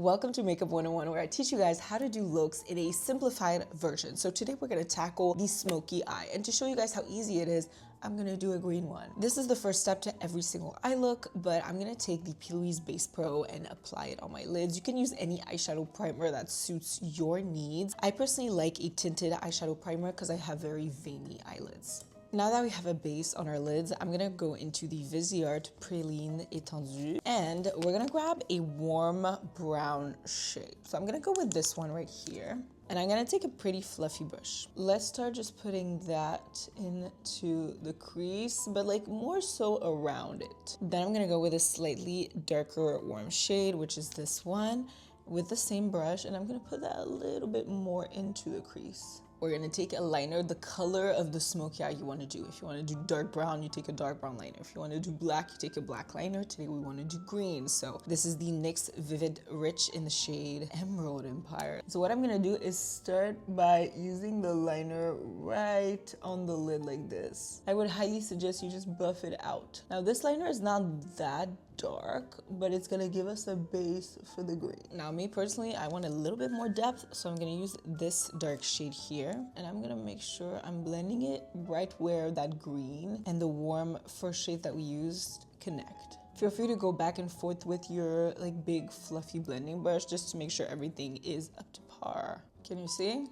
Welcome to Makeup 101, where I teach you guys how to do looks in a simplified version. So today we're gonna tackle the smoky eye, and to show you guys how easy it is, I'm gonna do a green one. This is the first step to every single eye look, but I'm gonna take the P. Louise Base Pro and apply it on my lids. You can use any eyeshadow primer that suits your needs. I personally like a tinted eyeshadow primer because I have very veiny eyelids. Now that we have a base on our lids, I'm gonna go into the Viseart Praline étendu, and we're gonna grab a warm brown shade. So I'm gonna go with this one right here, and I'm gonna take a pretty fluffy brush. Let's start just putting that into the crease, but like more so around it. Then I'm gonna go with a slightly darker warm shade, which is this one, with the same brush, and I'm gonna put that a little bit more into the crease. We're gonna take a liner, the color of the smoky eye you wanna do. If you wanna do dark brown, you take a dark brown liner. If you wanna do black, you take a black liner. Today we wanna do green. So this is the NYX Vivid Rich in the shade Emerald Empire. So what I'm gonna do is start by using the liner right on the lid like this. I would highly suggest you just buff it out. Now this liner is not that dark, but it's gonna give us a base for the green. Now me personally, I want a little bit more depth, so I'm gonna use this dark shade here, and I'm gonna make sure I'm blending it right where that green and the warm first shade that we used connect. Feel free to go back and forth with your like big fluffy blending brush just to make sure everything is up to par. Can you see?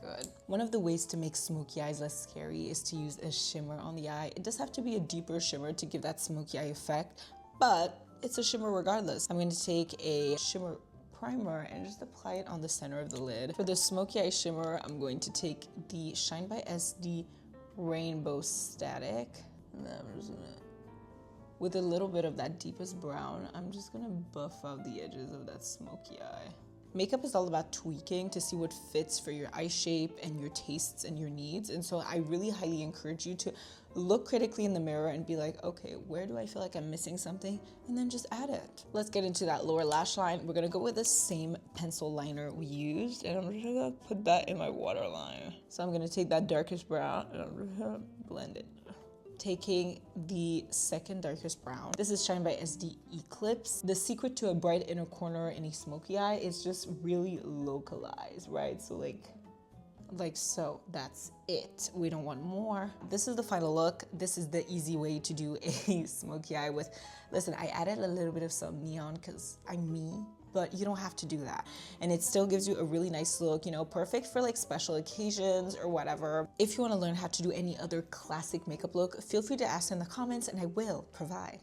Good. One of the ways to make smoky eyes less scary is to use a shimmer on the eye. It does have to be a deeper shimmer to give that smoky eye effect, but it's a shimmer regardless. I'm going to take a shimmer primer and just apply it on the center of the lid. For the smoky eye shimmer, I'm going to take the Shine by SD Rainbow Static, and then I'm just gonna, with a little bit of that deepest brown, I'm just gonna buff out the edges of that smoky eye. Makeup is all about tweaking to see what fits for your eye shape and your tastes and your needs. And so I really highly encourage you to look critically in the mirror and be like, okay, where do I feel like I'm missing something? And then just add it. Let's get into that lower lash line. We're gonna go with the same pencil liner we used, and I'm just gonna put that in my waterline. So I'm gonna take that darkest brown and I'm just gonna blend it. Taking the second darkest brown. This is Shine by SD Eclipse. The secret to a bright inner corner in a smoky eye is just really localized, right? So like so, that's it. We don't want more. This is the final look. This is the easy way to do a smoky eye with, listen, I added a little bit of some neon because I'm me, but you don't have to do that. And it still gives you a really nice look, you know, perfect for like special occasions or whatever. If you wanna learn how to do any other classic makeup look, feel free to ask in the comments and I will provide.